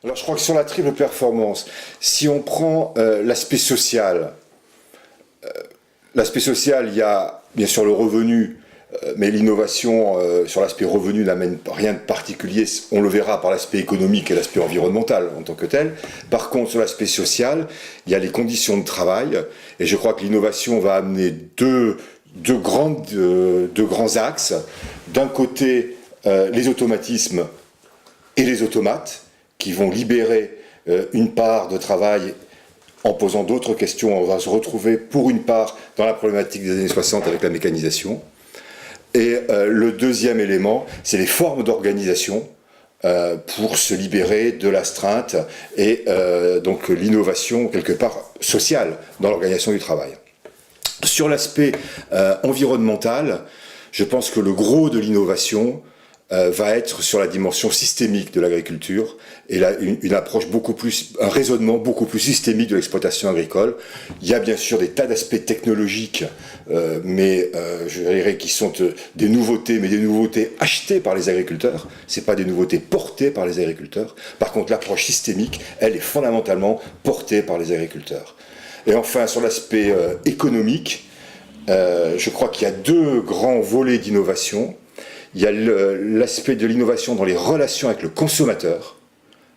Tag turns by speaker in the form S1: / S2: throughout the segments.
S1: Alors je crois que sur la triple performance, si on prend l'aspect social, il y a bien sûr le revenu, mais l'innovation sur l'aspect revenu n'amène rien de particulier, on le verra par l'aspect économique et l'aspect environnemental en tant que tel. Par contre, sur l'aspect social, il y a les conditions de travail, et je crois que l'innovation va amener deux grands axes. D'un côté, les automatismes et les automates, qui vont libérer une part de travail en posant d'autres questions. On va se retrouver pour une part dans la problématique des années 60 avec la mécanisation. Et le deuxième élément, c'est les formes d'organisation pour se libérer de l'astreinte et donc l'innovation quelque part sociale dans l'organisation du travail. Sur l'aspect environnemental, je pense que le gros de l'innovation va être sur la dimension systémique de l'agriculture et là, une approche un raisonnement beaucoup plus systémique de l'exploitation agricole. Il y a bien sûr des tas d'aspects technologiques, mais je dirais qui sont des nouveautés, mais des nouveautés achetées par les agriculteurs. C'est pas des nouveautés portées par les agriculteurs. Par contre, l'approche systémique, elle est fondamentalement portée par les agriculteurs. Et enfin, sur l'aspect économique, je crois qu'il y a deux grands volets d'innovation. Il y a l'aspect de l'innovation dans les relations avec le consommateur,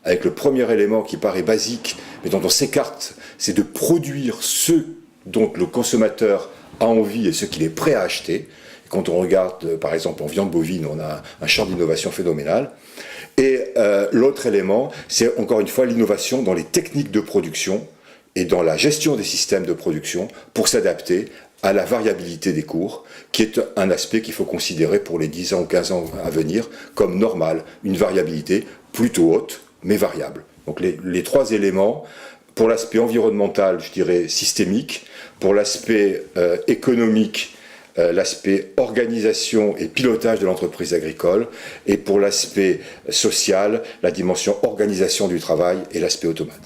S1: avec le premier élément qui paraît basique, mais dont on s'écarte, c'est de produire ce dont le consommateur a envie et ce qu'il est prêt à acheter. Et quand on regarde, par exemple, en viande bovine, on a un champ d'innovation phénoménal. Et l'autre élément, c'est encore une fois l'innovation dans les techniques de production et dans la gestion des systèmes de production pour s'adapter à la variabilité des cours, qui est un aspect qu'il faut considérer pour les 10 ans ou 15 ans à venir comme normal, une variabilité plutôt haute, mais variable. Donc les trois éléments, pour l'aspect environnemental, je dirais systémique, pour l'aspect économique, l'aspect organisation et pilotage de l'entreprise agricole, et pour l'aspect social, la dimension organisation du travail et l'aspect automate.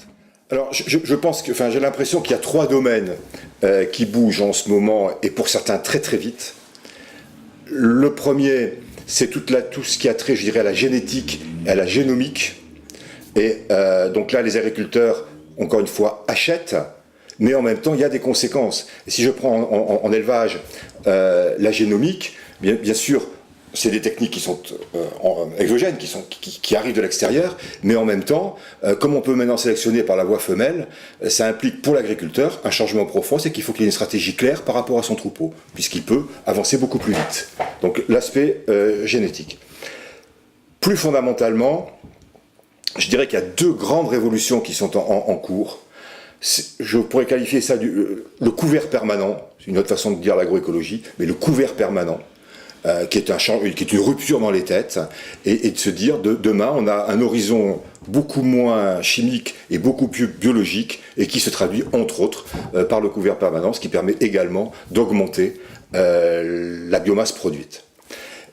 S1: Alors, je pense que, j'ai l'impression qu'il y a trois domaines qui bougent en ce moment, et pour certains très très vite. Le premier, c'est tout ce qui a trait, je dirais, à la génétique et à la génomique. Et donc là, les agriculteurs, encore une fois, achètent, mais en même temps, il y a des conséquences. Et si je prends en élevage la génomique, bien sûr, c'est des techniques qui sont exogènes, qui arrivent de l'extérieur, mais en même temps, comme on peut maintenant sélectionner par la voie femelle, ça implique pour l'agriculteur un changement profond, c'est qu'il faut qu'il ait une stratégie claire par rapport à son troupeau, puisqu'il peut avancer beaucoup plus vite. Donc l'aspect génétique. Plus fondamentalement, je dirais qu'il y a deux grandes révolutions qui sont en cours. Je pourrais qualifier ça le couvert permanent, c'est une autre façon de dire l'agroécologie, mais le couvert permanent. Qui est une rupture dans les têtes, et de se dire, demain, on a un horizon beaucoup moins chimique et beaucoup plus biologique, et qui se traduit, entre autres, par le couvert permanent, ce qui permet également d'augmenter la biomasse produite.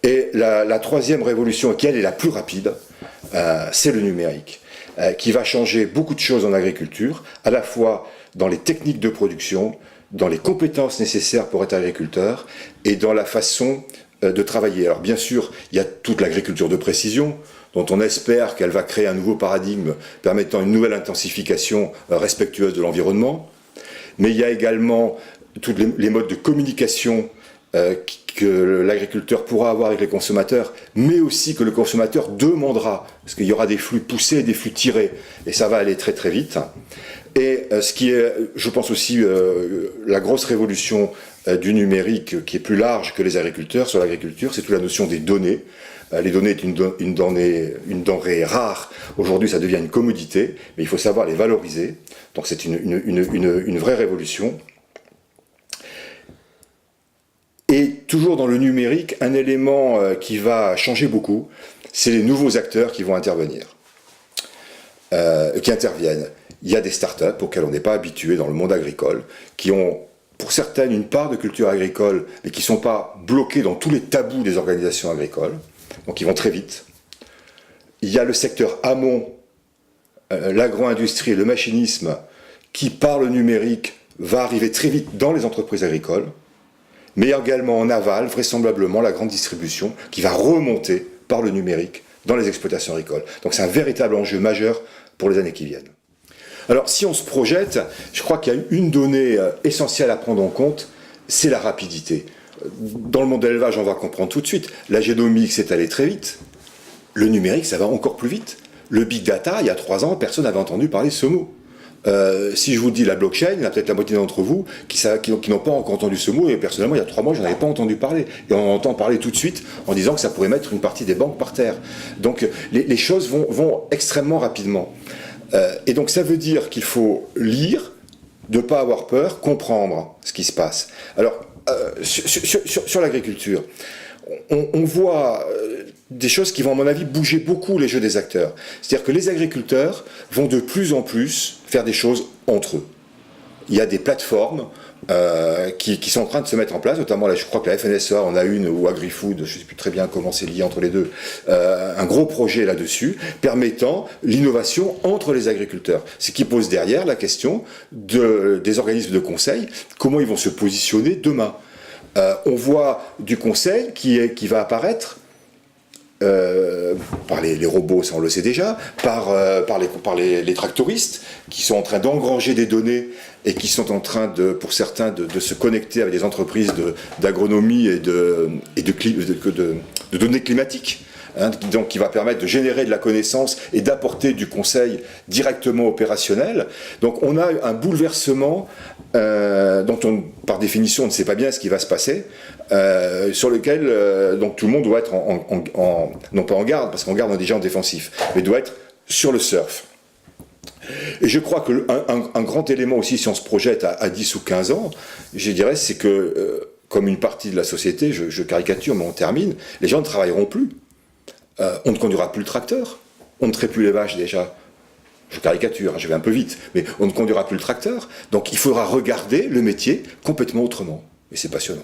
S1: Et la troisième révolution, qui elle est la plus rapide, c'est le numérique, qui va changer beaucoup de choses en agriculture, à la fois dans les techniques de production, dans les compétences nécessaires pour être agriculteur, et dans la façon de travailler. Alors bien sûr, il y a toute l'agriculture de précision, dont on espère qu'elle va créer un nouveau paradigme permettant une nouvelle intensification respectueuse de l'environnement, mais il y a également tous les modes de communication que l'agriculteur pourra avoir avec les consommateurs, mais aussi que le consommateur demandera, parce qu'il y aura des flux poussés et des flux tirés, et ça va aller très très vite. Et ce qui est, je pense aussi, la grosse révolution du numérique, qui est plus large que les agriculteurs, sur l'agriculture, c'est toute la notion des données. Les données est une denrée rare. Aujourd'hui, ça devient une commodité, mais il faut savoir les valoriser. Donc c'est une vraie révolution. Et toujours dans le numérique, un élément qui va changer beaucoup, c'est les nouveaux acteurs qui vont intervenir, qui interviennent. Il y a des startups auxquelles on n'est pas habitué dans le monde agricole, qui ont pour certaines une part de culture agricole, mais qui ne sont pas bloquées dans tous les tabous des organisations agricoles, donc ils vont très vite. Il y a le secteur amont, l'agro-industrie et le machinisme, qui par le numérique va arriver très vite dans les entreprises agricoles, mais également en aval, vraisemblablement la grande distribution, qui va remonter par le numérique dans les exploitations agricoles. Donc c'est un véritable enjeu majeur pour les années qui viennent. Alors, si on se projette, je crois qu'il y a une donnée essentielle à prendre en compte, c'est la rapidité. Dans le monde de l'élevage, on va comprendre tout de suite. La génomique s'est allée très vite. Le numérique, ça va encore plus vite. Le big data, il y a 3 ans, personne n'avait entendu parler de ce mot. Si je vous dis la blockchain, il y en a peut-être la moitié d'entre vous qui n'ont pas encore entendu ce mot, et personnellement, il y a 3 mois, je n'en avais pas entendu parler. Et on en entend parler tout de suite en disant que ça pourrait mettre une partie des banques par terre. Donc les choses vont extrêmement rapidement. Et donc ça veut dire qu'il faut lire, ne pas avoir peur, comprendre ce qui se passe. Alors, sur l'agriculture, on voit des choses qui vont, à mon avis, bouger beaucoup les jeux des acteurs. C'est-à-dire que les agriculteurs vont de plus en plus faire des choses entre eux. Il y a des plateformes qui sont en train de se mettre en place, notamment là, je crois que la FNSEA en a une, ou AgriFood, je ne sais plus très bien comment c'est lié entre les deux, un gros projet là-dessus, permettant l'innovation entre les agriculteurs. Ce qui pose derrière la question des organismes de conseil, comment ils vont se positionner demain. On voit du conseil qui va apparaître par les robots, ça on le sait déjà, par les tractoristes qui sont en train d'engranger des données et qui sont en train, pour certains, de se connecter avec des entreprises d'agronomie et de données climatiques. Donc qui va permettre de générer de la connaissance et d'apporter du conseil directement opérationnel. Donc on a un bouleversement dont on, par définition, on ne sait pas bien ce qui va se passer, sur lequel donc tout le monde doit être non pas en garde, parce qu'en garde on est déjà en défensif, mais doit être sur le surf. Et je crois qu'un grand élément aussi, si on se projette à 10 ou 15 ans, je dirais, c'est que, comme une partie de la société, je caricature, mais on termine, les gens ne travailleront plus. On ne conduira plus le tracteur, on ne traite plus les vaches déjà. Je caricature, je vais un peu vite, mais on ne conduira plus le tracteur. Donc il faudra regarder le métier complètement autrement. Et c'est passionnant.